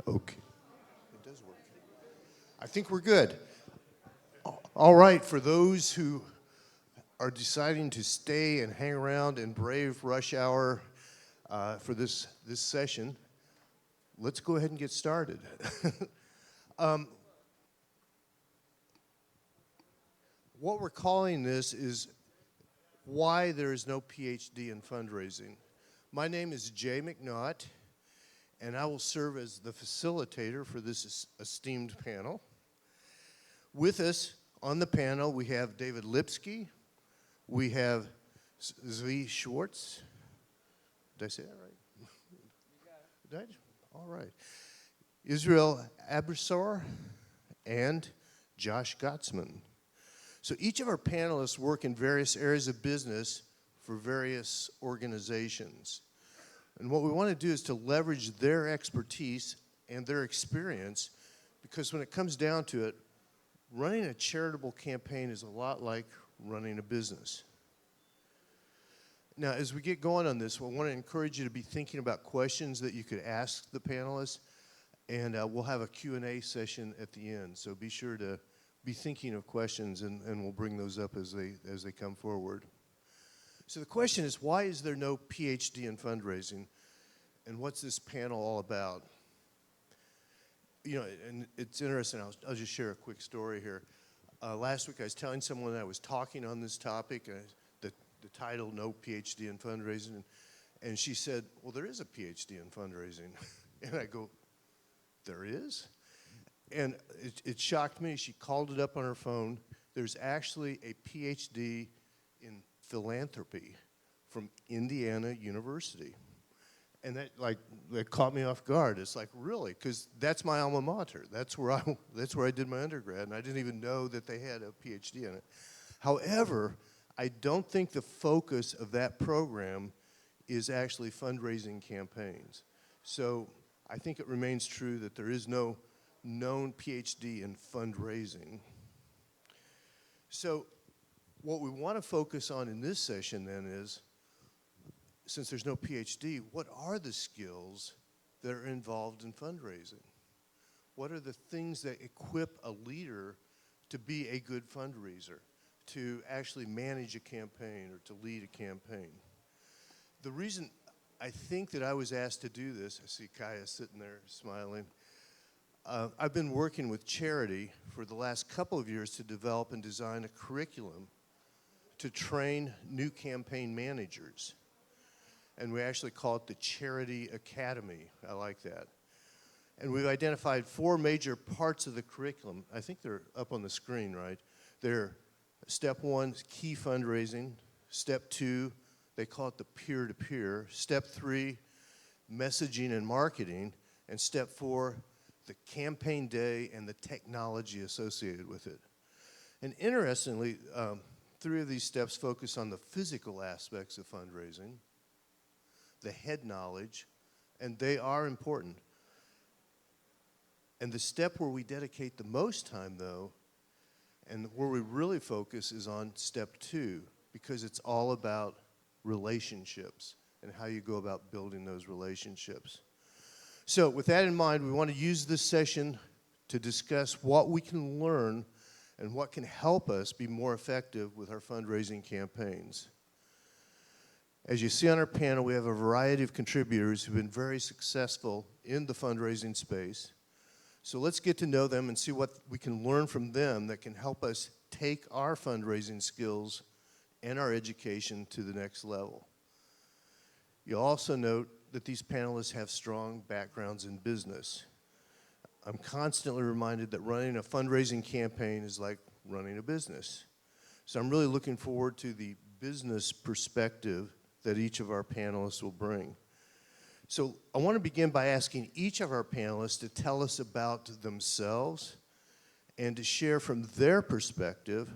Okay. It does work. I think we're good. All right, for those who are deciding to stay and hang around and brave rush hour for this session, let's go ahead and get started. What we're calling this is why there is no PhD in fundraising. My name is Jay McNaught, and I will serve as the facilitator for this esteemed panel. With us on the panel, we have David Lipsky, we have Tzvi Schwartz. Did I say that right? You got it. Did I? All right. Yisrael Abisror and Josh Gottesman. So each of our panelists work in various areas of business for various organizations. And what we want to do is to leverage their expertise and their experience, because when it comes down to it, running a charitable campaign is a lot like running a business. Now, as we get going on this, I want to encourage you to be thinking about questions that you could ask the panelists, and we'll have a Q&A session at the end. So be sure to be thinking of questions, and we'll bring those up as they come forward. So the question is, why is there no PhD in fundraising, and what's this panel all about? You know, and it's interesting. I'll just share a quick story here. Last week I was telling someone that I was talking on this topic, the title, No PhD in Fundraising, and she said, well, there is a PhD in fundraising. And I go, there is? And it shocked me. She called it up on her phone. There's actually a PhD in philanthropy from Indiana University. And that caught me off guard. It's like, really? Because that's my alma mater. That's where I did my undergrad, and I didn't even know that they had a PhD in it. However, I don't think the focus of that program is actually fundraising campaigns. So I think it remains true that there is no known PhD in fundraising. So what we want to focus on in this session then is, since there's no PhD, what are the skills that are involved in fundraising? What are the things that equip a leader to be a good fundraiser, to actually manage a campaign or to lead a campaign? The reason I think that I was asked to do this, I see Kaya sitting there smiling, I've been working with charity for the last couple of years to develop and design a curriculum to train new campaign managers. And we actually call it the Charity Academy. I like that. And we've identified 4 major parts of the curriculum. I think they're up on the screen, right? They're step 1, key fundraising. Step 2, they call it the peer-to-peer. Step 3, messaging and marketing. And step 4, the campaign day and the technology associated with it. And interestingly, 3 of these steps focus on the physical aspects of fundraising, the head knowledge, and they are important. And the step where we dedicate the most time, though, and where we really focus is on step 2, because it's all about relationships and how you go about building those relationships. So with that in mind, we want to use this session to discuss what we can learn and what can help us be more effective with our fundraising campaigns. As you see on our panel, we have a variety of contributors who've been very successful in the fundraising space. So let's get to know them and see what we can learn from them that can help us take our fundraising skills and our education to the next level. You'll also note that these panelists have strong backgrounds in business. I'm constantly reminded that running a fundraising campaign is like running a business. So I'm really looking forward to the business perspective that each of our panelists will bring. So I want to begin by asking each of our panelists to tell us about themselves and to share from their perspective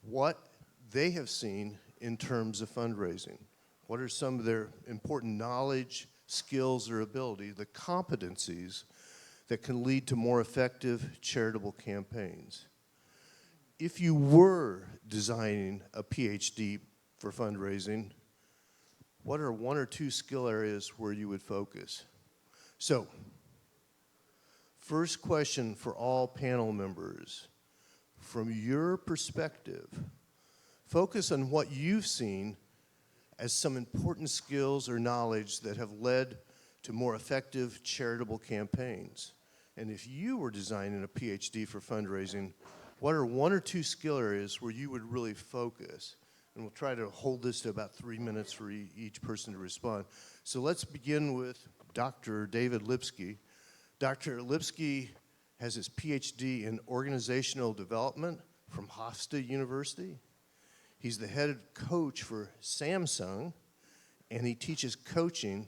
what they have seen in terms of fundraising. What are some of their important knowledge, skills, or ability, the competencies that can lead to more effective charitable campaigns? If you were designing a PhD for fundraising, what are 1 or 2 skill areas where you would focus? So, First question for all panel members. From your perspective, focus on what you've seen as some important skills or knowledge that have led to more effective charitable campaigns. And if you were designing a PhD for fundraising, what are one or two skill areas where you would really focus? And we'll try to hold this to about 3 minutes for each person to respond. So let's begin with Dr. David Lipsky. Dr. Lipsky has his PhD in organizational development from Hofstra University. He's the head coach for Samsung, and he teaches coaching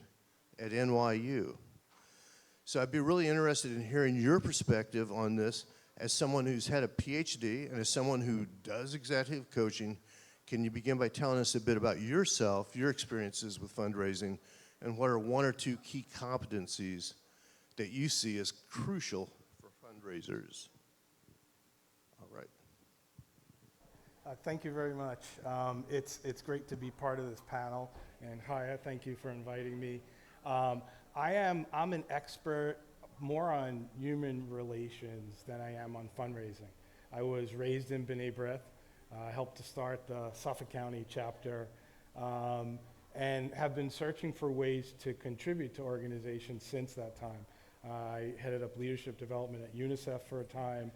at NYU. So I'd be really interested in hearing your perspective on this as someone who's had a PhD and as someone who does executive coaching. Can you begin by telling us a bit about yourself, your experiences with fundraising, and what are one or two key competencies that you see as crucial for fundraisers? All right. Thank you very much. It's great to be part of this panel, and Haya, thank you for inviting me. I'm an expert more on human relations than I am on fundraising. I was raised in B'nai B'rith. I helped to start the Suffolk County chapter, and have been searching for ways to contribute to organizations since that time. I headed up leadership development at UNICEF for a time,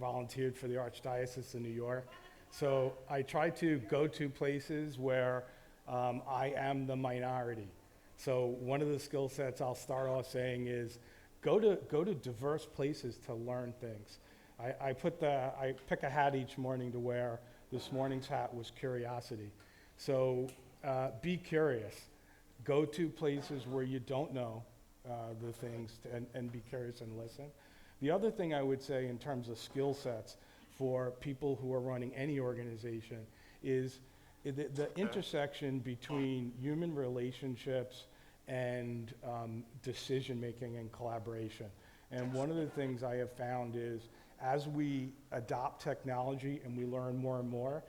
volunteered for the Archdiocese of New York. So I try to go to places where I am the minority. So one of the skill sets I'll start off saying is go to diverse places to learn things. I pick a hat each morning to wear. This morning's hat was curiosity. So be curious. Go to places where you don't know the things and be curious and listen. The other thing I would say in terms of skill sets for people who are running any organization is the intersection between human relationships and decision making and collaboration. And one of the things I have found is as we adopt technology and we learn more and more,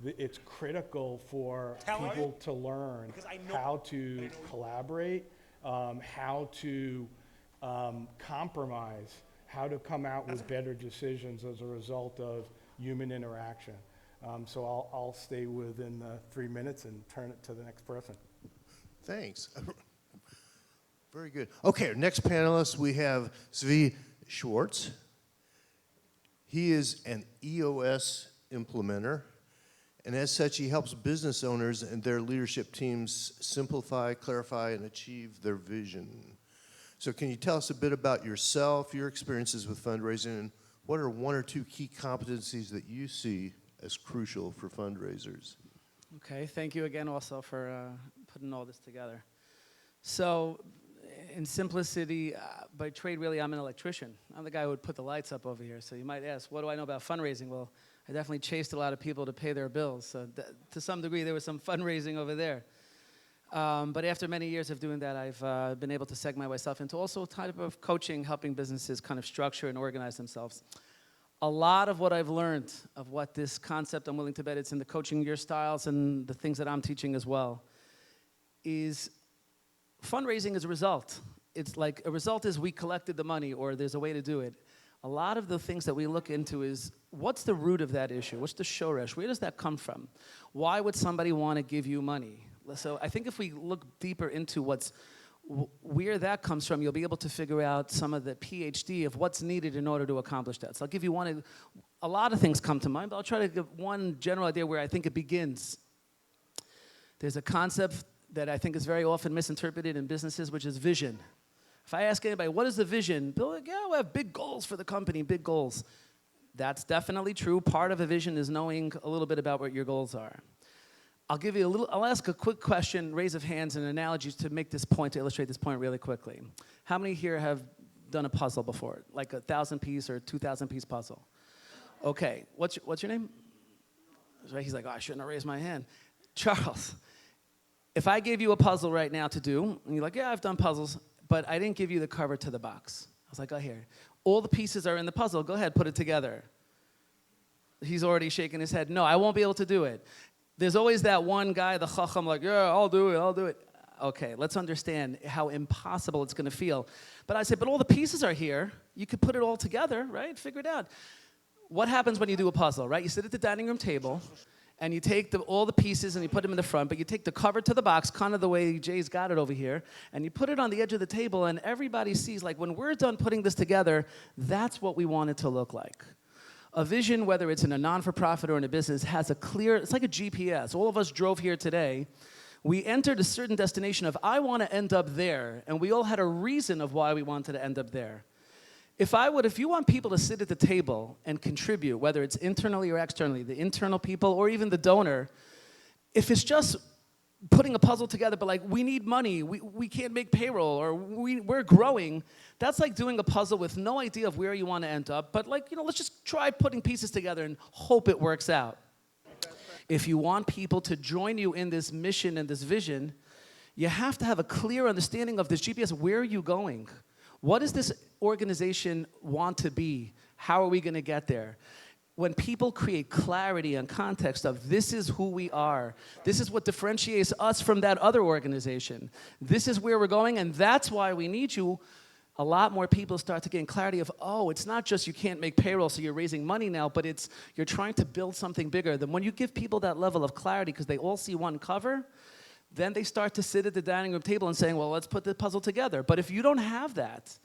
it's critical for people to learn how to collaborate, how to compromise, how to come out with better decisions as a result of human interaction. So I'll stay within the 3 minutes and turn it to the next person. Thanks. Very good. Okay, our next panelist, we have Tzvi Schwartz. He is an EOS implementer, and as such, he helps business owners and their leadership teams simplify, clarify, and achieve their vision. So can you tell us a bit about yourself, your experiences with fundraising, and what are one or two key competencies that you see as crucial for fundraisers? Okay, thank you again also for putting all this together. So in simplicity, by trade really I'm an electrician. I'm the guy who would put the lights up over here. So you might ask, what do I know about fundraising? Well, I definitely chased a lot of people to pay their bills. So to some degree there was some fundraising over there. But after many years of doing that, I've been able to segment myself into also a type of coaching, helping businesses kind of structure and organize themselves. A lot of what I've learned of what this concept I'm willing to bet it's in the coaching your styles and the things that I'm teaching as well is fundraising is a result. It's like a result is we collected the money or there's a way to do it. A lot of the things that we look into is what's the root of that issue? What's the shoresh? Where does that come from? Why would somebody want to give you money? So I think if we look deeper into where that comes from, you'll be able to figure out some of the PhD of what's needed in order to accomplish that. So I'll give you one. A lot of things come to mind, but I'll try to give one general idea where I think it begins. There's a concept that I think is very often misinterpreted in businesses, which is vision. If I ask anybody, what is the vision? They're like, yeah, we have big goals for the company, big goals. That's definitely true. Part of a vision is knowing a little bit about what your goals are. I'll ask a quick question, raise of hands and analogies to make this point, to illustrate this point really quickly. How many here have done a puzzle before? Like a 1,000-piece or 2,000-piece puzzle? Okay, what's your name? He's like, oh, I shouldn't have raised my hand. Charles, if I gave you a puzzle right now to do, and you're like, yeah, I've done puzzles, but I didn't give you the cover to the box. I was like, oh, here. All the pieces are in the puzzle. Go ahead, put it together. He's already shaking his head. No, I won't be able to do it. There's always that one guy, the chacham, like, yeah, I'll do it. Okay, let's understand how impossible it's going to feel. But I said, but all the pieces are here. You could put it all together, right? Figure it out. What happens when you do a puzzle, right? You sit at the dining room table, and you take all the pieces and you put them in the front, but you take the cover to the box, kind of the way Jay's got it over here, and you put it on the edge of the table, and everybody sees, like, when we're done putting this together, that's what we want it to look like. A vision, whether it's in a non-for-profit or in a business, has a clear, it's like a GPS. All of us drove here today. We entered a certain destination of, I want to end up there, and we all had a reason of why we wanted to end up there. If you want people to sit at the table and contribute, whether it's internally or externally, the internal people or even the donor, if it's just putting a puzzle together, but like, we need money, we can't make payroll, or we're growing, that's like doing a puzzle with no idea of where you want to end up, but like, let's just try putting pieces together and hope it works out. If you want people to join you in this mission and this vision, you have to have a clear understanding of this GPS. Where are you going? What does this organization want to be? How are we going to get there? When people create clarity and context of this is who we are, this is what differentiates us from that other organization, this is where we're going, and that's why we need you, a lot more people start to gain clarity of, oh, it's not just you can't make payroll, so you're raising money now, but it's you're trying to build something bigger. Then when you give people that level of clarity because they all see one cover, then they start to sit at the dining room table and saying, well, let's put the puzzle together. But if you don't have that,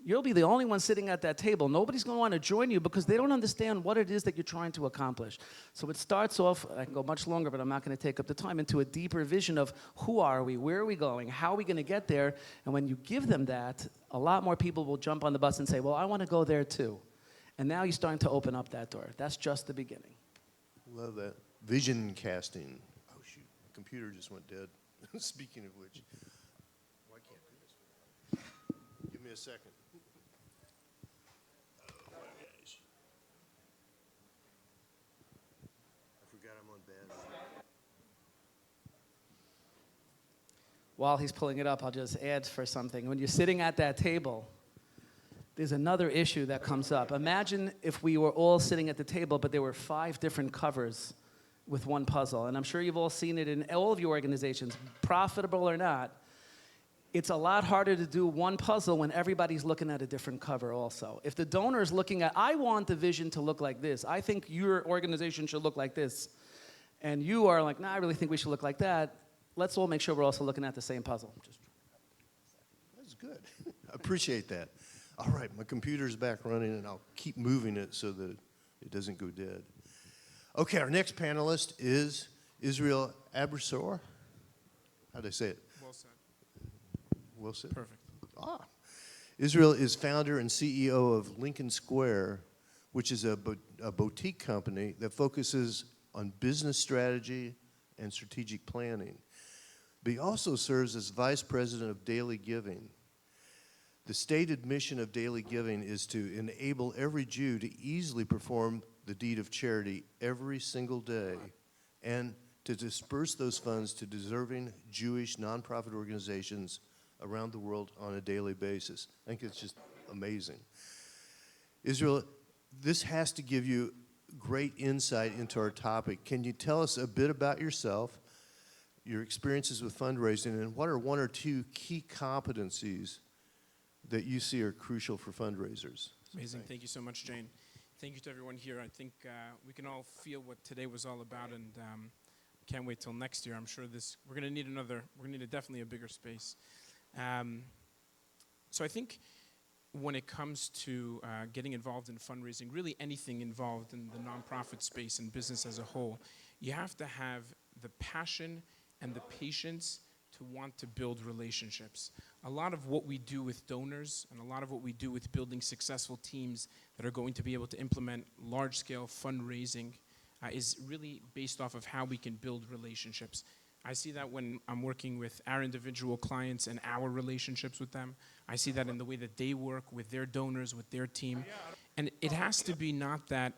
you'll be the only one sitting at that table. Nobody's going to want to join you because they don't understand what it is that you're trying to accomplish. So it starts off, I can go much longer, but I'm not going to take up the time, into a deeper vision of who are we, where are we going, how are we going to get there? And when you give them that, a lot more people will jump on the bus and say, well, I want to go there too. And now you're starting to open up that door. That's just the beginning. Love that. Vision casting. Oh, shoot. My computer just went dead. Speaking of which. Why can't do this? Give me a second. Oh, my gosh. I forgot I'm on bad. While he's pulling it up, I'll just add for something. When you're sitting at that table, there's another issue that comes up. Imagine if we were all sitting at the table, but there were 5 different covers with one puzzle. And I'm sure you've all seen it in all of your organizations, profitable or not. It's a lot harder to do one puzzle when everybody's looking at a different cover also. If the donor is looking at, I want the vision to look like this. I think your organization should look like this. And you are like, nah, I really think we should look like that. Let's all make sure we're also looking at the same puzzle. That's good. I appreciate that. All right, my computer's back running, and I'll keep moving it so that it doesn't go dead. Okay, our next panelist is Yisrael Abisror. How did I say it? Well said. Well said. Perfect. Yisrael is founder and CEO of Lincoln Square, which is a boutique company that focuses on business strategy and strategic planning. But he also serves as vice president of Daily Giving. The stated mission of Daily Giving is to enable every Jew to easily perform the deed of charity every single day and to disperse those funds to deserving Jewish nonprofit organizations around the world on a daily basis. I think it's just amazing. Yisrael, this has to give you great insight into our topic. Can you tell us a bit about yourself, your experiences with fundraising, and what are 1 or 2 key competencies that you see are crucial for fundraisers? Amazing. Thank you so much, Jane. Thank you to everyone here. I think we can all feel what today was all about, and can't wait till next year. I'm sure we're going to need definitely a bigger space. So I think when it comes to getting involved in fundraising, really anything involved in the nonprofit space and business as a whole, you have to have the passion and the patience to want to build relationships. A lot of what we do with donors and a lot of what we do with building successful teams that are going to be able to implement large-scale fundraising is really based off of how we can build relationships. I see that when I'm working with our individual clients and our relationships with them. I see that in the way that they work with their donors, with their team. And it has to be not that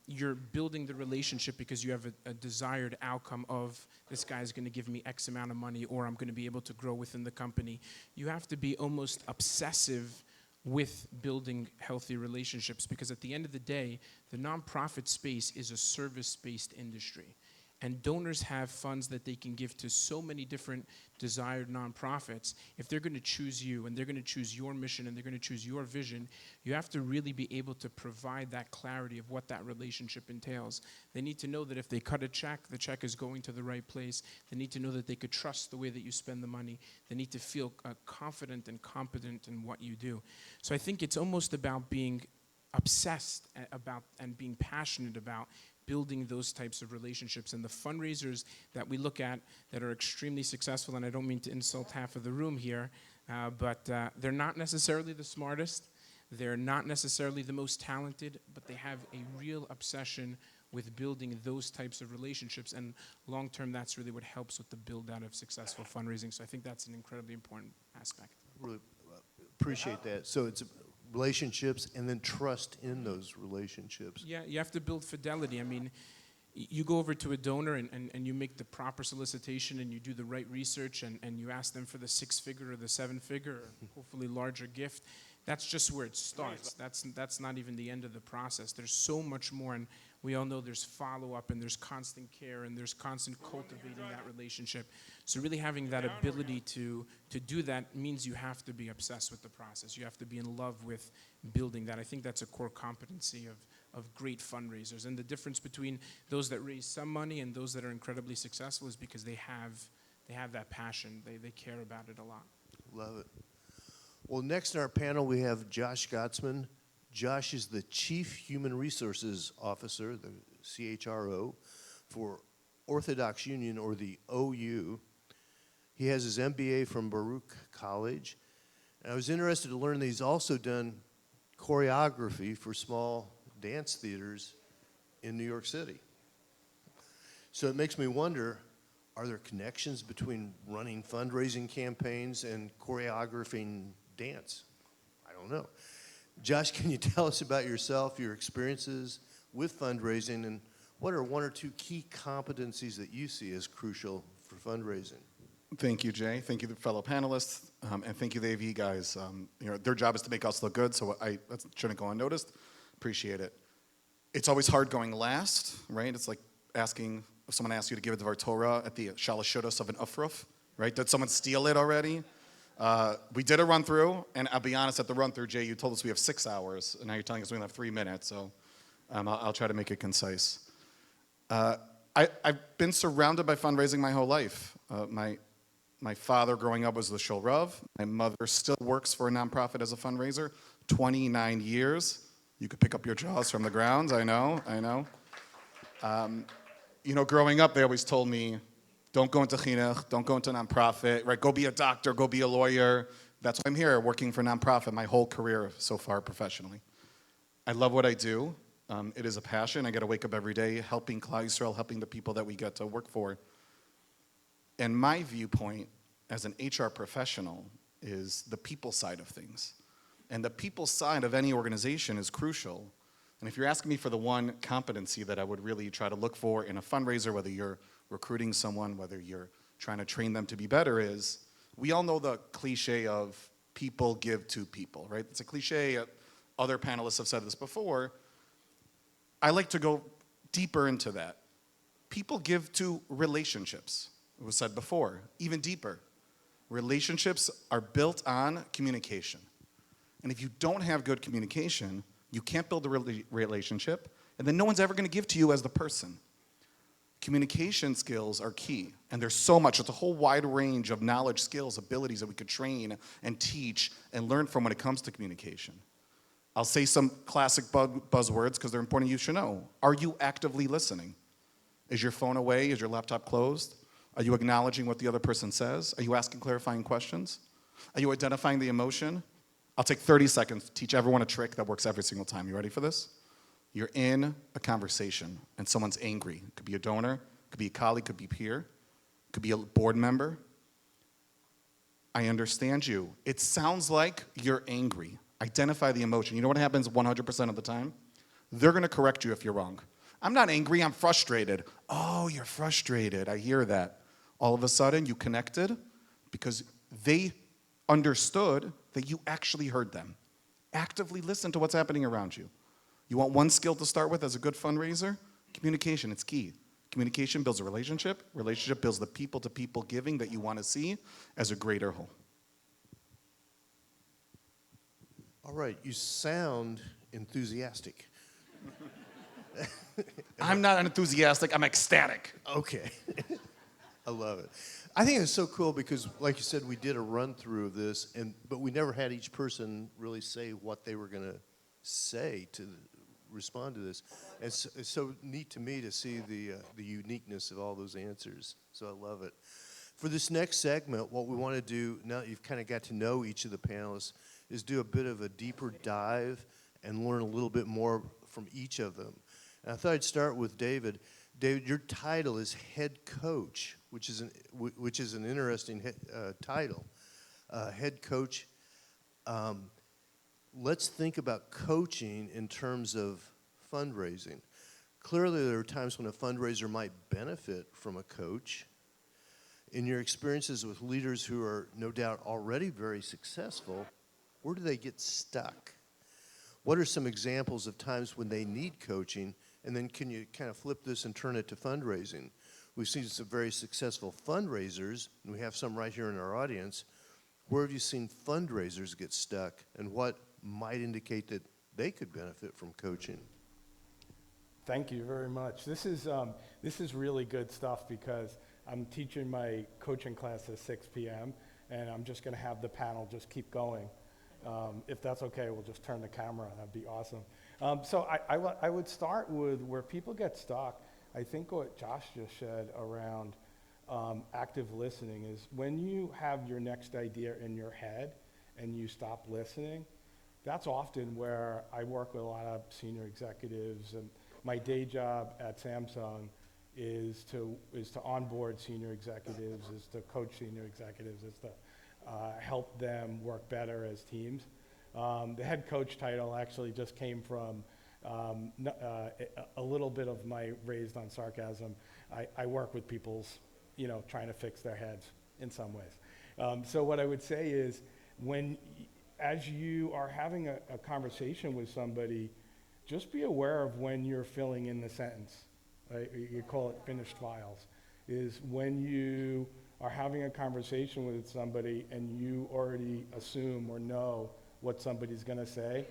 you're building the relationship because you have a desired outcome of this guy is going to give me X amount of money or I'm going to be able to grow within the company. You have to be almost obsessive with building healthy relationships because at the end of the day, the nonprofit space is a service-based industry. and donors have funds that they can give to so many different desired nonprofits, if they're going to choose you and they're going to choose your mission and they're going to choose your vision, you have to really be able to provide that clarity of what that relationship entails. They need to know that if they cut a check, the check is going to the right place. They need to know that they could trust the way that you spend the money. They need to feel confident and competent in what you do. So I think it's almost about being obsessed about and being passionate about building those types of relationships. And the fundraisers that we look at that are extremely successful, and I don't mean to insult half of the room here, but they're not necessarily the smartest, they're not necessarily the most talented, but they have a real obsession with building those types of relationships, and long-term, that's really what helps with the build-out of successful fundraising. So I think that's an incredibly important aspect. Really appreciate that. So it's relationships and then trust in those relationships. Yeah, you have to build fidelity. I mean, you go over to a donor and you make the proper solicitation and you do the right research and you ask them for the 6-figure or the 7-figure or hopefully larger gift. That's just where it starts. That's not even the end of the process. There's so much more, and we all know there's follow-up and there's constant care and there's constant cultivating that relationship. So really having that ability to do that means you have to be obsessed with the process. You have to be in love with building that. I think that's a core competency of great fundraisers. And the difference between those that raise some money and those that are incredibly successful is because they have that passion. They care about it a lot. Love it. Well, next in our panel, we have Josh Gottesman. Josh is the Chief Human Resources Officer, the CHRO, for Orthodox Union, or the OU. He has his MBA from Baruch College. And I was interested to learn that he's also done choreography for small dance theaters in New York City. So it makes me wonder, are there connections between running fundraising campaigns and choreographing dance? I don't know. Josh, can you tell us about yourself, your experiences with fundraising, and what are 1 or 2 key competencies that you see as crucial for fundraising? Thank you, Jay. Thank you, the fellow panelists, and thank you, the AV guys. Their job is to make us look good, so that shouldn't go unnoticed. Appreciate it. It's always hard going last, right? It's like asking, if someone asks you to give a Dvar Torah at the Shalashodos of an Ufruf, right? Did someone steal it already? We did a run-through, and I'll be honest, at the run-through, Jay, you told us we have 6 hours, and now you're telling us we only have 3 minutes, so I'll try to make it concise. I've been surrounded by fundraising my whole life. My father growing up was the Shul Rav. My mother still works for a nonprofit as a fundraiser, 29 years. You could pick up your jaws from the ground, I know. Growing up, they always told me, don't go into chinuch, don't go into nonprofit, right? Go be a doctor, go be a lawyer. That's why I'm here, working for nonprofit my whole career so far professionally. I love what I do. It is a passion. I get to wake up every day helping Klal Yisrael, helping the people that we get to work for. And my viewpoint as an HR professional is the people side of things. And the people side of any organization is crucial. And if you're asking me for the one competency that I would really try to look for in a fundraiser, whether you're recruiting someone, whether you're trying to train them to be better, is we all know the cliche of people give to people, right? It's a cliche. Other panelists have said this before. I like to go deeper into that. People give to relationships. It was said before, even deeper. Relationships are built on communication. And if you don't have good communication, you can't build a relationship, and then no one's ever going to give to you as the person. Communication skills are key, and there's so much. It's a whole wide range of knowledge, skills, abilities that we could train and teach and learn from when it comes to communication. I'll say some classic buzzwords because they're important you should know. Are you actively listening? Is your phone away? Is your laptop closed? Are you acknowledging what the other person says? Are you asking clarifying questions? Are you identifying the emotion? I'll take 30 seconds to teach everyone a trick that works every single time. You ready for this? You're in a conversation and someone's angry. It could be a donor, it could be a colleague, it could be a peer, it could be a board member. I understand you. It sounds like you're angry. Identify the emotion. You know what happens 100% of the time? They're going to correct you if you're wrong. I'm not angry, I'm frustrated. Oh, you're frustrated. I hear that. All of a sudden, you connected because they understood that you actually heard them. Actively listen to what's happening around you. You want one skill to start with as a good fundraiser? Communication, it's key. Communication builds a relationship. Relationship builds the people-to-people giving that you want to see as a greater whole. All right, you sound enthusiastic. I'm not enthusiastic, I'm ecstatic. Okay. I love it. I think it's so cool because, like you said, we did a run-through of this, but we never had each person really say what they were going to say to respond to this. And it's so neat to me to see the uniqueness of all those answers. So I love it. For this next segment, what we want to do, now that you've kind of got to know each of the panelists, is do a bit of a deeper dive and learn a little bit more from each of them. And I thought I'd start with David. David, your title is head coach, which is an interesting title. Head coach. Let's think about coaching in terms of fundraising. Clearly, there are times when a fundraiser might benefit from a coach. In your experiences with leaders who are no doubt already very successful, where do they get stuck? What are some examples of times when they need coaching? And then can you kind of flip this and turn it to fundraising? We've seen some very successful fundraisers, and we have some right here in our audience. Where have you seen fundraisers get stuck, and what might indicate that they could benefit from coaching? Thank you very much. This is really good stuff because I'm teaching my coaching class at 6 p.m. and I'm just going to have the panel just keep going. If that's okay, we'll just turn the camera on. That'd be awesome. So I would start with where people get stuck. I think what Josh just said around active listening is when you have your next idea in your head and you stop listening, that's often where I work with a lot of senior executives. And my day job at Samsung is to onboard senior executives, is to coach senior executives, is to help them work better as teams. The head coach title actually just came from a little bit of my raised on sarcasm. I work with people's, trying to fix their heads in some ways. So what I would say is as you are having a conversation with somebody, just be aware of when you're filling in the sentence. Right? You call it finished files. Is when you are having a conversation with somebody and you already assume or know what somebody's going to say,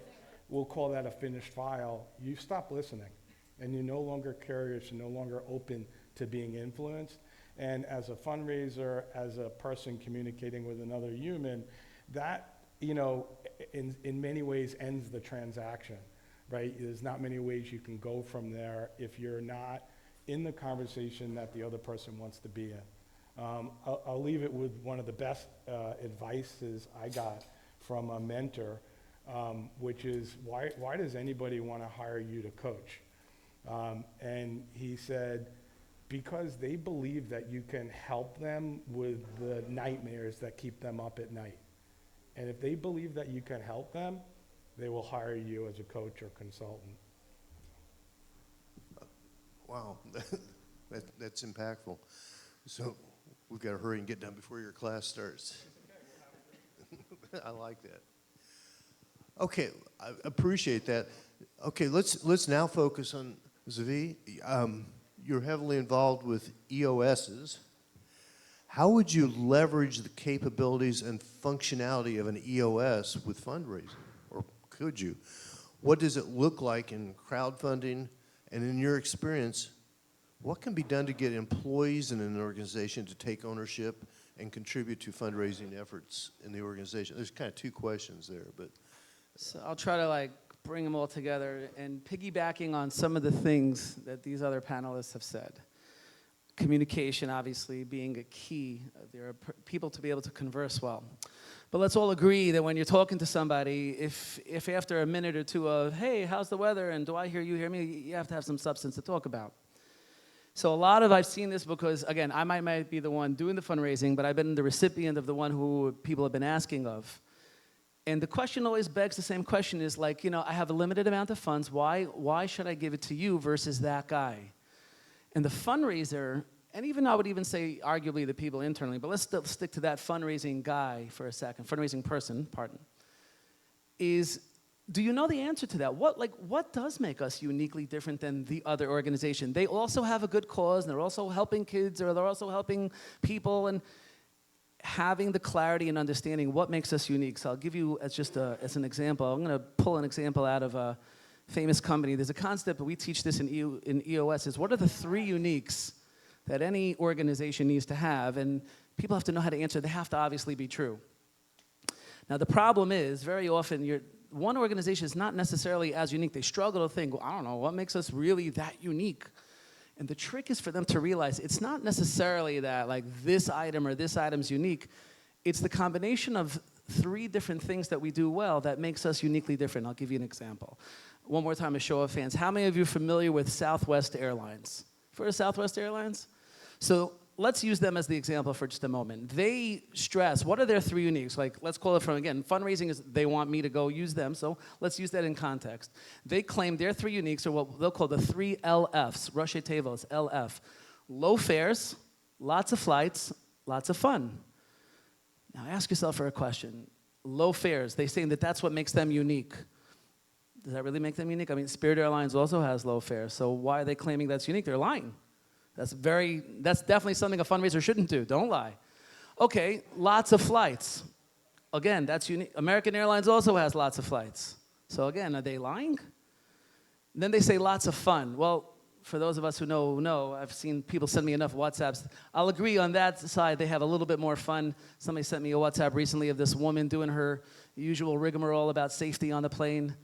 we'll call that a finished file. You stop listening, and you're no longer curious, you're no longer open to being influenced. And as a fundraiser, as a person communicating with another human, that, in many ways ends the transaction, right? There's not many ways you can go from there if you're not in the conversation that the other person wants to be in. I'll leave it with one of the best advices I got from a mentor, which is, why does anybody want to hire you to coach? And he said, because they believe that you can help them with the nightmares that keep them up at night. And if they believe that you can help them, they will hire you as a coach or consultant. Wow, that's impactful. So we've got to hurry and get done before your class starts. I like that. Okay, I appreciate that. Okay, let's now focus on Tzvi. You're heavily involved with EOSs. How would you leverage the capabilities and functionality of an EOS with fundraising, or could you? What does it look like in crowdfunding? And in your experience, what can be done to get employees in an organization to take ownership and contribute to fundraising efforts in the organization? There's kind of two questions there, but. So I'll try to bring them all together and piggybacking on some of the things that these other panelists have said. Communication, obviously, being a key. There are people to be able to converse well. But let's all agree that when you're talking to somebody, if after a minute or two of, hey, how's the weather, and do I hear you hear me, you have to have some substance to talk about. So I've seen this because, again, I might be the one doing the fundraising, but I've been the recipient of the one who people have been asking of. And the question always begs the same question is I have a limited amount of funds. Why should I give it to you versus that guy? And the fundraiser, and even I would even say arguably the people internally, but let's still stick to that fundraising guy for a second, fundraising person, pardon, is do you know the answer to that? What does make us uniquely different than the other organization? They also have a good cause, and they're also helping kids, or they're also helping people, and having the clarity and understanding what makes us unique. So I'll give you as an example. I'm going to pull an example out of a famous company. There's a concept, but we teach this in EOS, is what are the 3 uniques that any organization needs to have? And people have to know how to answer. They have to obviously be true. Now, the problem is, very often, one organization is not necessarily as unique. They struggle to think, well, I don't know, what makes us really that unique? And the trick is for them to realize it's not necessarily that, like, this item or this item's unique. It's the combination of 3 different things that we do well that makes us uniquely different. I'll give you an example. One more time, a show of hands. How many of you are familiar with Southwest Airlines? For Southwest Airlines? So let's use them as the example for just a moment. They stress, what are their 3 uniques? Like, let's call it from, again, fundraising is they want me to go use them, so let's use that in context. They claim their 3 uniques are what they'll call the 3 LFs, Rosh Tevos, LF. Low fares, lots of flights, lots of fun. Now ask yourself for a question. Low fares, they're saying that that's what makes them unique. Does that really make them unique? I mean, Spirit Airlines also has low fares, so why are they claiming that's unique? They're lying. That's definitely something a fundraiser shouldn't do. Don't lie. Okay, lots of flights. Again, that's unique. American Airlines also has lots of flights. So again, are they lying? Then they say lots of fun. Well, for those of us who know, I've seen people send me enough WhatsApps. I'll agree on that side, they have a little bit more fun. Somebody sent me a WhatsApp recently of this woman doing her usual rigmarole about safety on the plane.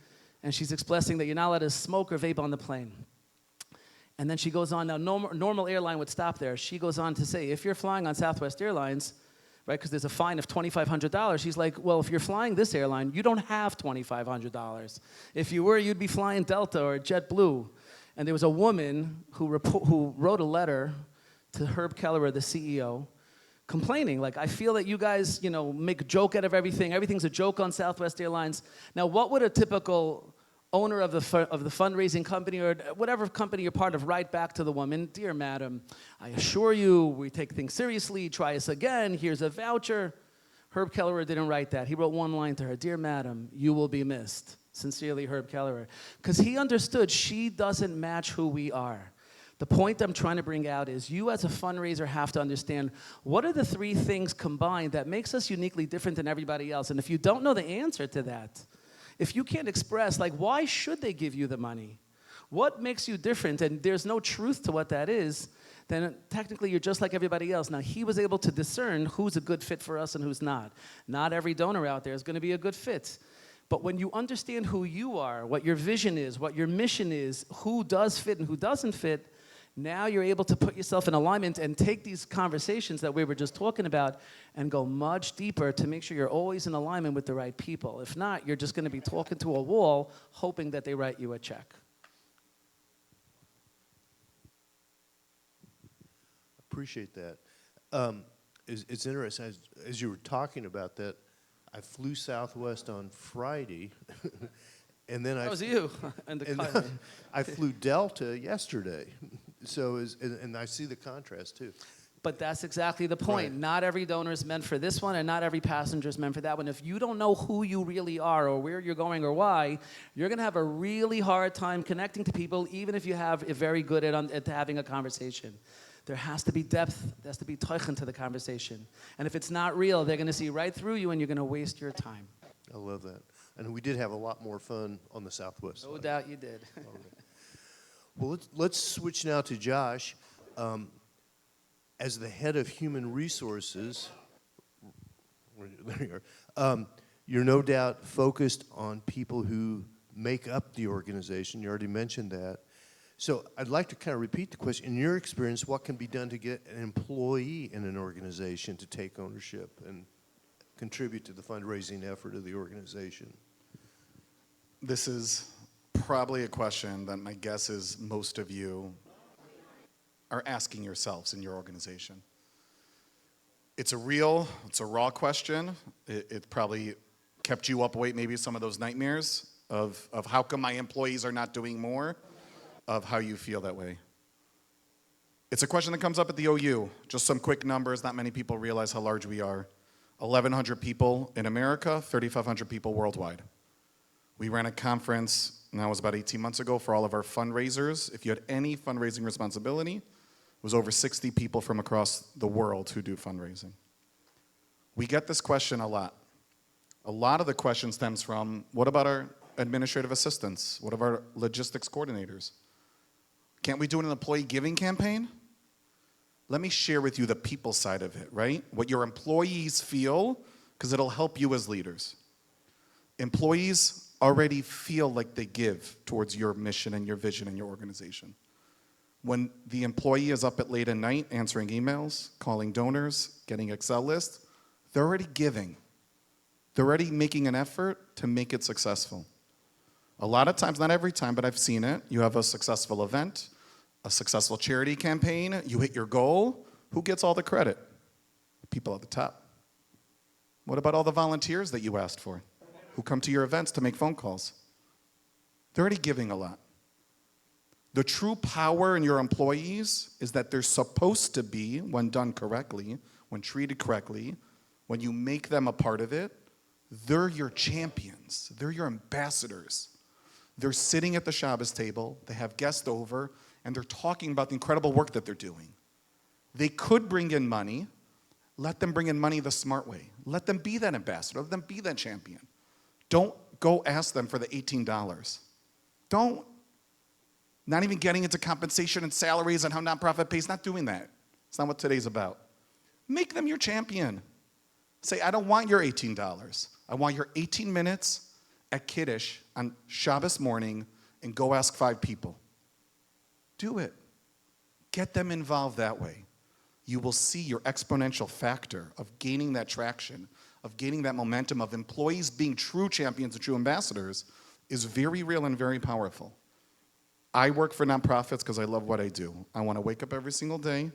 And she's expressing that you're not allowed to smoke or vape on the plane. And then she goes on, now normal airline would stop there. She goes on to say, if you're flying on Southwest Airlines, right, because there's a fine of $2,500, she's like, well, if you're flying this airline, you don't have $2,500. If you were, you'd be flying Delta or JetBlue. And there was a woman who wrote a letter to Herb Kelleher, the CEO, complaining, like, I feel that you guys, make a joke out of everything. Everything's a joke on Southwest Airlines. Now, what would a typical owner of the fundraising company or whatever company you're part of write back to the woman? Dear madam, I assure you, we take things seriously. Try us again. Here's a voucher. Herb Kelleher didn't write that. He wrote one line to her, dear madam, you will be missed. Sincerely, Herb Kelleher. Because he understood she doesn't match who we are. The point I'm trying to bring out is you as a fundraiser have to understand what are the 3 things combined that makes us uniquely different than everybody else. And if you don't know the answer to that, if you can't express, like, why should they give you the money? What makes you different? And there's no truth to what that is, then technically you're just like everybody else. Now, he was able to discern who's a good fit for us and who's not. Not every donor out there is going to be a good fit. But when you understand who you are, what your vision is, what your mission is, who does fit and who doesn't fit, now you're able to put yourself in alignment and take these conversations that we were just talking about and go much deeper to make sure you're always in alignment with the right people. If not, you're just going to be talking to a wall, hoping that they write you a check. Appreciate that. It's interesting, as you were talking about that, I flew Southwest on Friday, and then That was you. I flew Delta yesterday. So, and I see the contrast too. But that's exactly the point. Right. Not every donor is meant for this one, and not every passenger is meant for that one. If you don't know who you really are or where you're going or why, you're going to have a really hard time connecting to people, even if you have a very good at having a conversation. There has to be depth. There has to be teichen to the conversation. And if it's not real, they're going to see right through you, and you're going to waste your time. I love that. And we did have a lot more fun on the Southwest No side. doubt you did. Well, let's switch now to Josh. As the head of human resources, there you are. You're no doubt focused on people who make up the organization. You already mentioned that. So I'd like to kind of repeat the question. In your experience, what can be done to get an employee in an organization to take ownership and contribute to the fundraising effort of the organization? This is probably a question that my guess is most of you are asking yourselves in your organization. It's a raw question. It probably kept you up late, maybe some of those nightmares of how come my employees are not doing more, of how you feel that way. It's a question that comes up at the OU. Just some quick numbers, not many people realize how large we are. 1,100 people in America, 3,500 people worldwide. We ran a conference, and that was about 18 months ago, for all of our fundraisers. If you had any fundraising responsibility, it was over 60 people from across the world who do fundraising. We get this question a lot. A lot of the question stems from, what about our administrative assistants? What about our logistics coordinators? Can't we do an employee giving campaign? Let me share with you the people side of it, right? What your employees feel, because it'll help you as leaders. Employees already feel like they give towards your mission and your vision and your organization. When the employee is up at late at night answering emails, calling donors, getting Excel lists, they're already giving. They're already making an effort to make it successful. A lot of times, not every time, but I've seen it, you have a successful event, a successful charity campaign, you hit your goal, who gets all the credit? The people at the top. What about all the volunteers that you asked for, who come to your events to make phone calls? They're already giving a lot. The true power in your employees is that they're supposed to be, when done correctly, when treated correctly, when you make them a part of it, they're your champions. They're your ambassadors. They're sitting at the Shabbos table, they have guests over, and they're talking about the incredible work that they're doing. They could bring in money. Let them bring in money the smart way. Let them be that ambassador. Let them be that champion. Don't go ask them for the $18. Don't. Not even getting into compensation and salaries and how nonprofit pays. Not doing that. It's not what today's about. Make them your champion. Say, I don't want your $18. I want your 18 minutes at Kiddush on Shabbos morning and go ask 5 people. Do it. Get them involved that way. You will see your exponential factor of gaining that traction, of gaining that momentum, of employees being true champions and true ambassadors is very real and very powerful. I work for nonprofits because I love what I do. I want to wake up every single day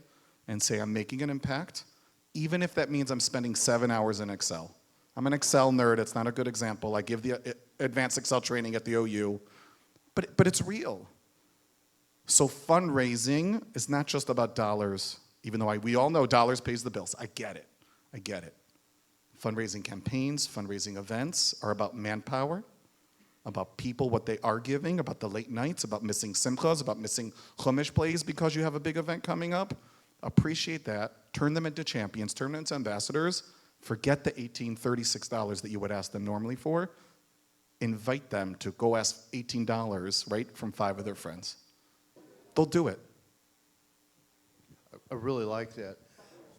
and say I'm making an impact, even if that means I'm spending 7 hours in Excel. I'm an Excel nerd. It's not a good example. I give the advanced Excel training at the OU, but it's real. So fundraising is not just about dollars, even though we all know dollars pays the bills. I get it. I get it. Fundraising campaigns, fundraising events are about manpower, about people, what they are giving, about the late nights, about missing simchas, about missing chumash plays because you have a big event coming up. Appreciate that. Turn them into champions. Turn them into ambassadors. Forget the $36 that you would ask them normally for. Invite them to go ask $18, right, from 5 of their friends. They'll do it. I really like that.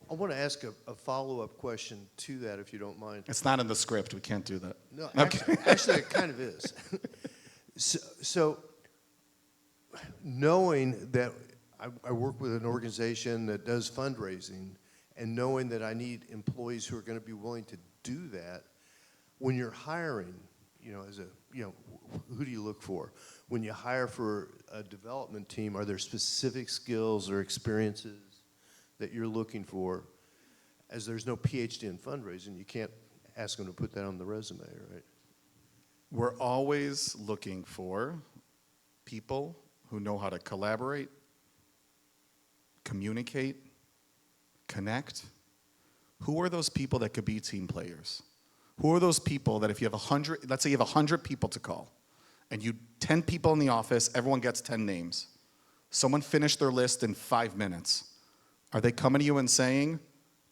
I want to ask a follow-up question to that, if you don't mind. It's not in the script. We can't do that. No, Okay. actually, it kind of is. So, knowing that I work with an organization that does fundraising, and knowing that I need employees who are going to be willing to do that, when you're hiring, who do you look for? When you hire for a development team, are there specific skills or experiences that you're looking for? As there's no PhD in fundraising, you can't ask them to put that on the resume, right? We're always looking for people who know how to collaborate, communicate, connect. Who are those people that could be team players? Who are those people that if you have 100, let's say you have 100 people to call, and 10 people in the office, everyone gets 10 names. Someone finished their list in 5 minutes. Are they coming to you and saying,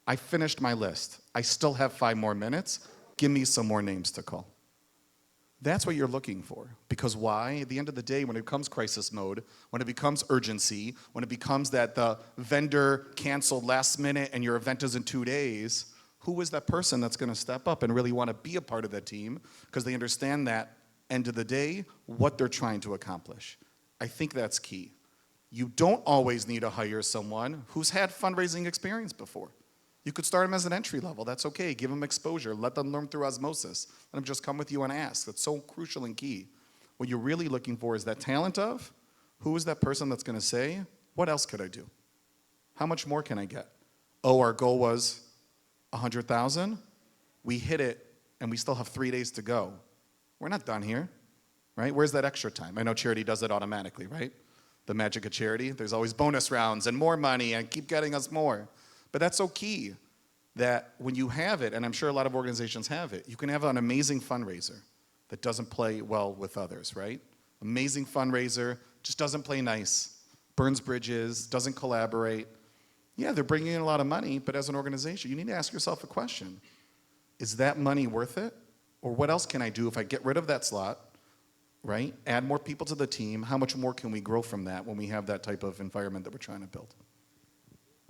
I finished my list. I still have 5 more minutes. Give me some more names to call. That's what you're looking for. Because why? At the end of the day, when it becomes crisis mode, when it becomes urgency, when it becomes that the vendor canceled last minute and your event is in 2 days, who is that person that's going to step up and really want to be a part of that team? Because they understand that, end of the day, what they're trying to accomplish. I think that's key. You don't always need to hire someone who's had fundraising experience before. You could start them as an entry level. That's okay. Give them exposure. Let them learn through osmosis. Let them just come with you and ask. That's so crucial and key. What you're really looking for is that talent of who is that person that's going to say, what else could I do? How much more can I get? Oh, our goal was 100,000. We hit it, and we still have 3 days to go. We're not done here, right? Where's that extra time? I know charity does it automatically, right? The magic of charity. There's always bonus rounds and more money and keep getting us more. But that's so key that when you have it, and I'm sure a lot of organizations have it, you can have an amazing fundraiser that doesn't play well with others, right? Amazing fundraiser, just doesn't play nice, burns bridges, doesn't collaborate. Yeah, they're bringing in a lot of money, but as an organization, you need to ask yourself a question. Is that money worth it? Or what else can I do if I get rid of that slot, right? Add more people to the team. How much more can we grow from that when we have that type of environment that we're trying to build?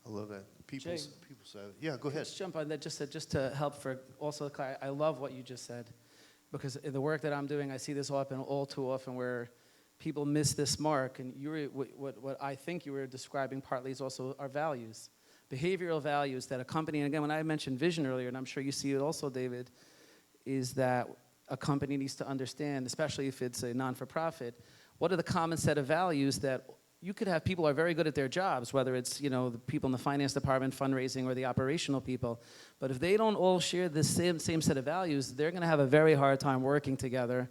I love that. People Jay. say, yeah, go ahead. Let's jump on that just to help for also, I love what you just said, because in the work that I'm doing, I see this happen all too often where people miss this mark, and what I think you were describing partly is also our values, behavioral values that a company, and again, when I mentioned vision earlier, and I'm sure you see it also, David, is that a company needs to understand, especially if it's a non-for-profit, what are the common set of values that you could have people who are very good at their jobs, whether it's, you know, the people in the finance department, fundraising, or the operational people. But if they don't all share the same set of values, they're going to have a very hard time working together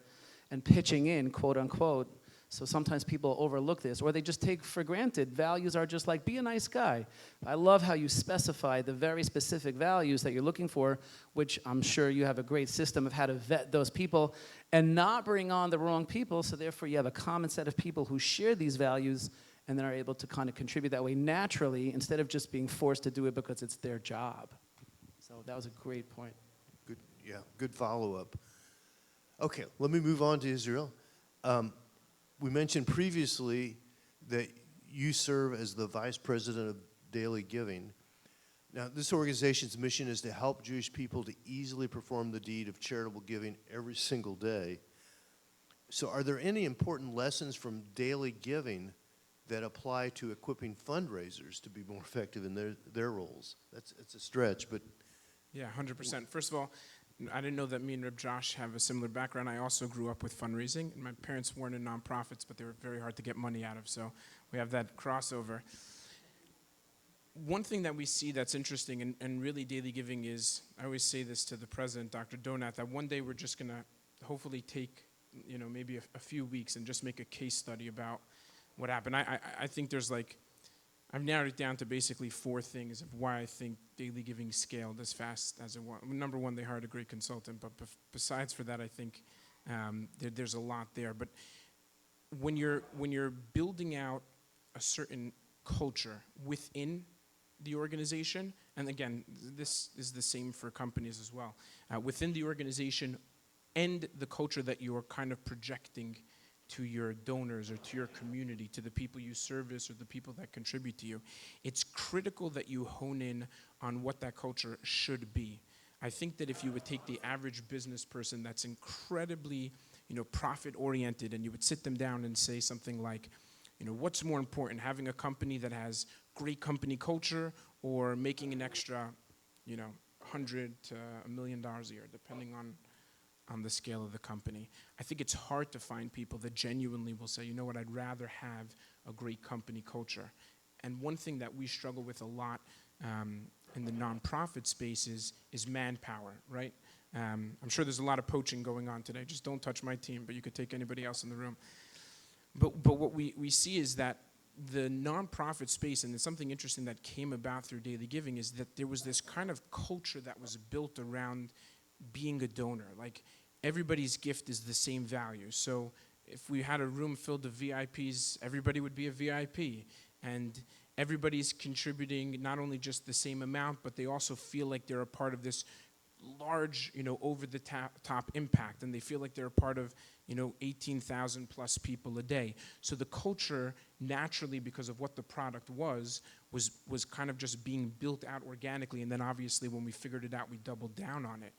and pitching in, quote unquote. So sometimes people overlook this, or they just take for granted. Values are just like, be a nice guy. I love how you specify the very specific values that you're looking for, which I'm sure you have a great system of how to vet those people and not bring on the wrong people, so therefore you have a common set of people who share these values and then are able to kind of contribute that way naturally instead of just being forced to do it because it's their job. So that was a great point. Good, yeah, good follow-up. Okay, let me move on to Israel. We mentioned previously that you serve as the vice president of Daily Giving. Now, this organization's mission is to help Jewish people to easily perform the deed of charitable giving every single day. So are there any important lessons from daily giving that apply to equipping fundraisers to be more effective in their roles? It's a stretch, but... Yeah, 100%. First of all, I didn't know that me and Reb Josh have a similar background. I also grew up with fundraising, and my parents weren't in nonprofits, but they were very hard to get money out of, so we have that crossover. One thing that we see that's interesting, and really daily giving is, I always say this to the president, Dr. Donat, that one day we're just going to hopefully take, you know, maybe a few weeks and just make a case study about what happened. I think there's like, I've narrowed it down to basically 4 things of why I think daily giving scaled as fast as it was. Number one, they hired a great consultant, but besides for that, I think there's a lot there. But when you're building out a certain culture within the organization, and again, this is the same for companies as well, within the organization and the culture that you're kind of projecting to your donors or to your community, to the people you service or the people that contribute to you, it's critical that you hone in on what that culture should be. I think that if you would take the average business person that's incredibly, you know, profit-oriented, and you would sit them down and say something like, you know, what's more important, having a company that has great company culture or making an extra, you know, $100 to $1 million a year, depending on the scale of the company. I think it's hard to find people that genuinely will say, you know what, I'd rather have a great company culture. And one thing that we struggle with a lot in the nonprofit space is manpower, right? I'm sure there's a lot of poaching going on today. Just don't touch my team, but you could take anybody else in the room. But what we see is that the nonprofit space, and there's something interesting that came about through daily giving, is that there was this kind of culture that was built around being a donor. Like, everybody's gift is the same value. So if we had a room filled with VIPs, everybody would be a VIP. And everybody's contributing not only just the same amount, but they also feel like they're a part of this large, you know, over-the-top impact. And they feel like they're a part of, you know, 18,000 plus people a day. So the culture, naturally, because of what the product was kind of just being built out organically. And then obviously when we figured it out, we doubled down on it.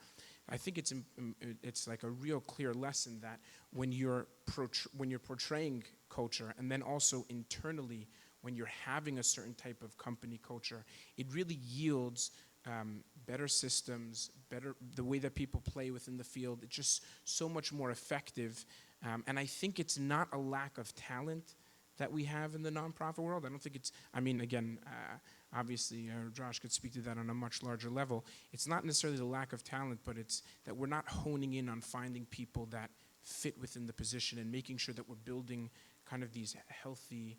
I think it's like a real clear lesson that when you're portraying culture, and then also internally when you're having a certain type of company culture, it really yields better systems, the way that people play within the field. It's just so much more effective. And I think it's not a lack of talent that we have in the nonprofit world. I don't think it's, I mean, again, obviously, Josh could speak to that on a much larger level. It's not necessarily the lack of talent, but it's that we're not honing in on finding people that fit within the position and making sure that we're building kind of these healthy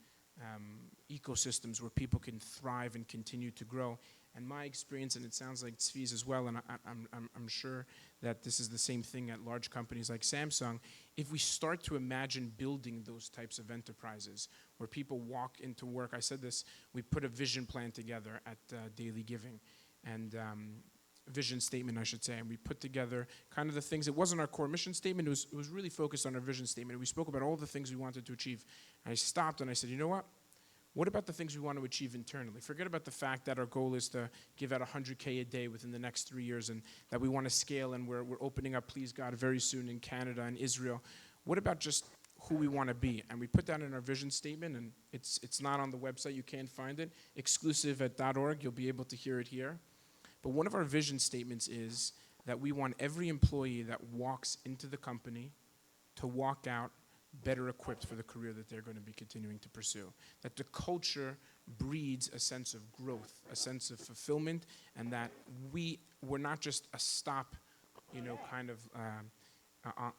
ecosystems where people can thrive and continue to grow. And my experience, and it sounds like Tzvi's as well, and I'm sure that this is the same thing at large companies like Samsung, if we start to imagine building those types of enterprises where people walk into work, I said this, we put a vision plan together at Daily Giving, and vision statement, I should say, and we put together kind of the things. It wasn't our core mission statement. It was really focused on our vision statement. We spoke about all the things we wanted to achieve. And I stopped and I said, you know what? What about the things we want to achieve internally? Forget about the fact that our goal is to give out 100K a day within the next 3 years and that we want to scale and we're opening up, please God, very soon in Canada and Israel. What about just who we want to be? And we put that in our vision statement, and it's not on the website. You can't find it. Exclusive at .org. You'll be able to hear it here. But one of our vision statements is that we want every employee that walks into the company to walk out better equipped for the career that they're going to be continuing to pursue. That the culture breeds a sense of growth, a sense of fulfillment, and that we're not just a stop, kind of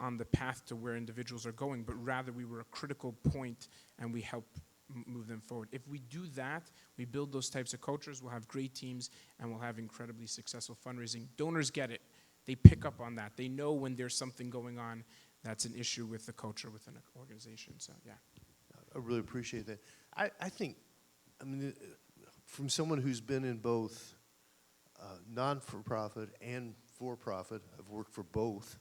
on the path to where individuals are going, but rather we were a critical point and we help move them forward. If we do that, we build those types of cultures, we'll have great teams, and we'll have incredibly successful fundraising. Donors get it. They pick up on that. They know when there's something going on that's an issue with the culture within an organization. So, yeah. I really appreciate that. I think, from someone who's been in both non-for-profit and for-profit, I've worked for both,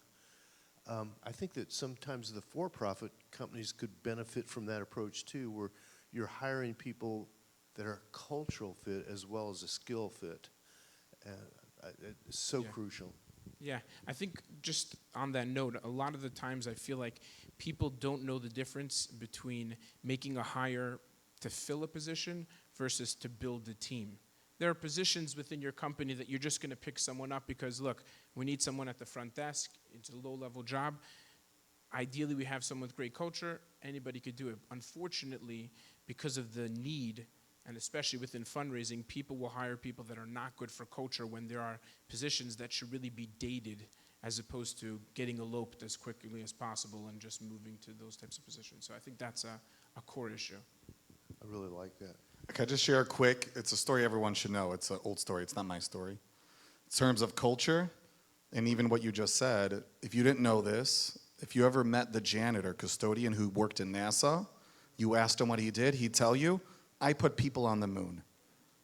I think that sometimes the for-profit companies could benefit from that approach too, where you're hiring people that are a cultural fit as well as a skill fit. It's so crucial. Yeah, I think just on that note, a lot of the times I feel like people don't know the difference between making a hire to fill a position versus to build a team. There are positions within your company that you're just going to pick someone up because, look, we need someone at the front desk. It's a low-level job. Ideally, we have someone with great culture. Anybody could do it. Unfortunately, because of the need, and especially within fundraising, people will hire people that are not good for culture when there are positions that should really be dated as opposed to getting eloped as quickly as possible and just moving to those types of positions. So I think that's a core issue. I really like that. Can I just share a quick, it's a story everyone should know. It's an old story, it's not my story. In terms of culture, and even what you just said, if you didn't know this, if you ever met the janitor, custodian who worked in NASA, you asked him what he did, he'd tell you, I put people on the moon.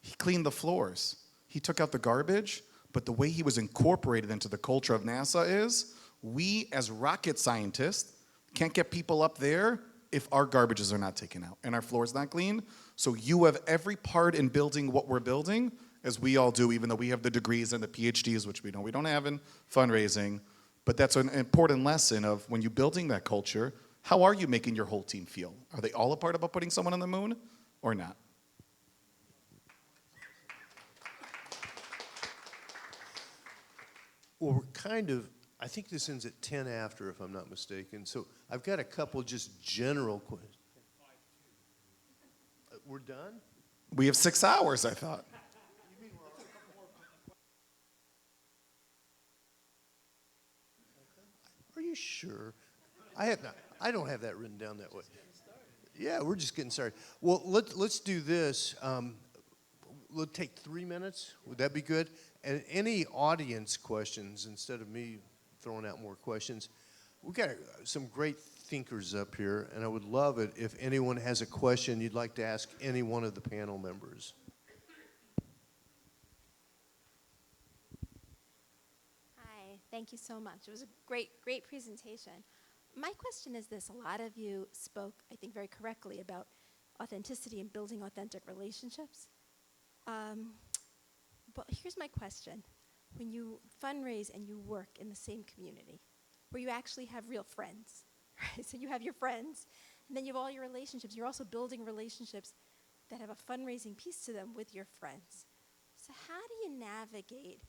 He cleaned the floors. He took out the garbage, but the way he was incorporated into the culture of NASA is, we as rocket scientists can't get people up there if our garbages are not taken out and our floor's not clean. So you have every part in building what we're building, as we all do, even though we have the degrees and the PhDs, which we know we don't have in fundraising. But that's an important lesson of when you're building that culture, how are you making your whole team feel? Are they all a part about putting someone on the moon or not? Well, we're I think this ends at 10 after, if I'm not mistaken. So I've got a couple just general questions. We're done? We have 6 hours, I thought. Are you sure? I don't have that written down that way. Yeah, we're just getting started. Well, let's do this. We'll take 3 minutes. Would that be good? And any audience questions, instead of me throwing out more questions, we've got some great thinkers up here, and I would love it if anyone has a question you'd like to ask any one of the panel members. Hi, thank you so much. It was a great presentation. My question is this: a lot of you spoke, I think, very correctly about authenticity and building authentic relationships. But here's my question. When you fundraise and you work in the same community, where you actually have real friends, right? So you have your friends, and then you have all your relationships. You're also building relationships that have a fundraising piece to them with your friends. So how do you navigate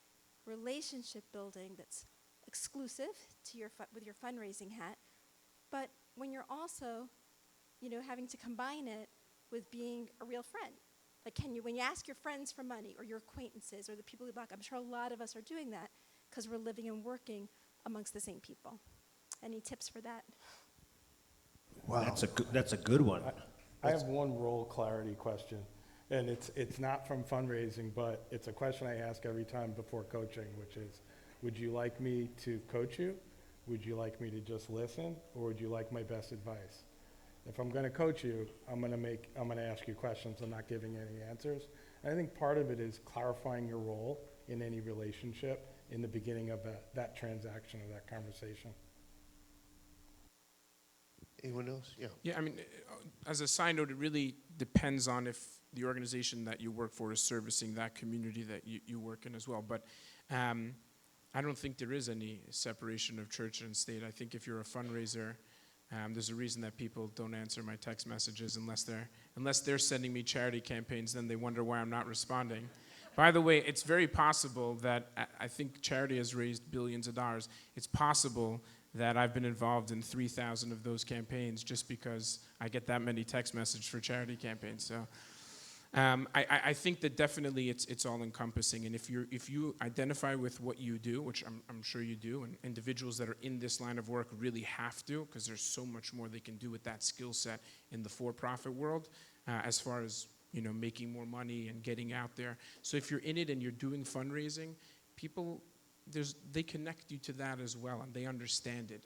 relationship building that's exclusive to with your fundraising hat, but when you're also, having to combine it with being a real friend? Like, when you ask your friends for money, or your acquaintances, or the people who block, I'm sure a lot of us are doing that because we're living and working amongst the same people. Any tips for that? Wow. That's a good one. I have one role clarity question. And it's not from fundraising, but it's a question I ask every time before coaching, which is, would you like me to coach you? Would you like me to just listen? Or would you like my best advice? If I'm going to coach you, I'm going to ask you questions. I'm not giving any answers. And I think part of it is clarifying your role in any relationship in the beginning of that transaction or that conversation. Anyone else? Yeah. Yeah, I mean, as a side note, it really depends on if the organization that you work for is servicing that community that you work in as well. But I don't think there is any separation of church and state. I think if you're a fundraiser, there's a reason that people don't answer my text messages unless they're sending me charity campaigns. Then they wonder why I'm not responding. By the way, it's very possible that I think charity has raised billions of dollars. It's possible that I've been involved in 3,000 of those campaigns just because I get that many text messages for charity campaigns. So I think that definitely it's all encompassing. And if you identify with what you do, which I'm sure you do, and individuals that are in this line of work really have to, because there's so much more they can do with that skill set in the for-profit world, as far as making more money and getting out there. So if you're in it and you're doing fundraising, people, they connect you to that as well, and they understand it,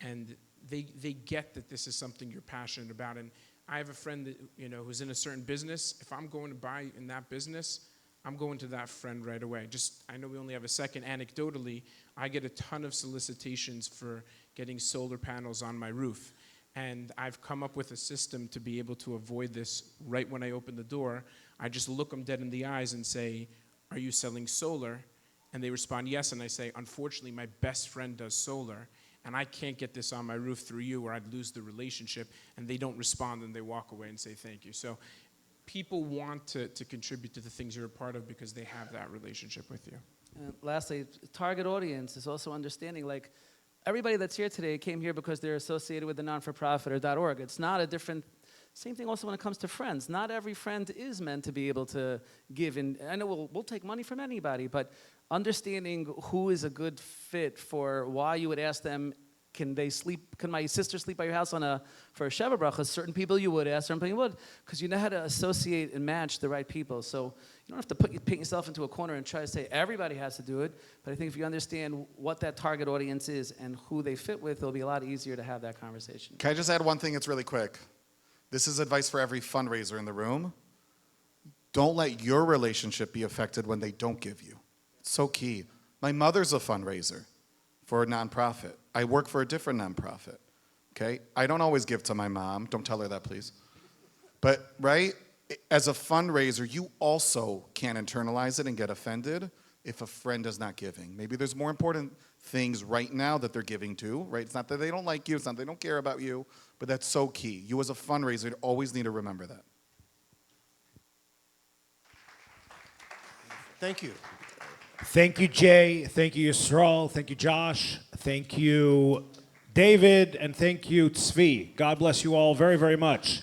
and they get that this is something you're passionate about. And I have a friend that who's in a certain business. If I'm going to buy in that business, I'm going to that friend right away. I know we only have a second. Anecdotally, I get a ton of solicitations for getting solar panels on my roof. And I've come up with a system to be able to avoid this right when I open the door. I just look them dead in the eyes and say, "Are you selling solar?" And they respond, "Yes." And I say, "Unfortunately, my best friend does solar, and I can't get this on my roof through you, or I'd lose the relationship." And they don't respond, and they walk away and say thank you. So people want to contribute to the things you're a part of because they have that relationship with you. Lastly, target audience is also understanding, like, everybody that's here today came here because they're associated with the non-for-profit or .org. It's not a different, same thing also when it comes to friends. Not every friend is meant to be able to give. And I know we'll take money from anybody, but understanding who is a good fit for why you would ask them, can my sister sleep by your house for a Sheva Bracha? Certain people you would ask, certain people you would, because you know how to associate and match the right people. So you don't have to paint yourself into a corner and try to say everybody has to do it. But I think if you understand what that target audience is and who they fit with, it'll be a lot easier to have that conversation. Can I just add one thing? It's really quick. This is advice for every fundraiser in the room. Don't let your relationship be affected when they don't give you. It's so key. My mother's a fundraiser for a nonprofit. I work for a different nonprofit, okay? I don't always give to my mom. Don't tell her that, please. But, right, as a fundraiser, you also can internalize it and get offended if a friend is not giving. Maybe there's more important things right now that they're giving to, right? It's not that they don't like you, it's not that they don't care about you, but that's so key. You as a fundraiser always need to remember that. Thank you. Thank you, Jay. Thank you, Yisrael. Thank you, Josh. Thank you, David. And thank you, Tzvi. God bless you all very, very much.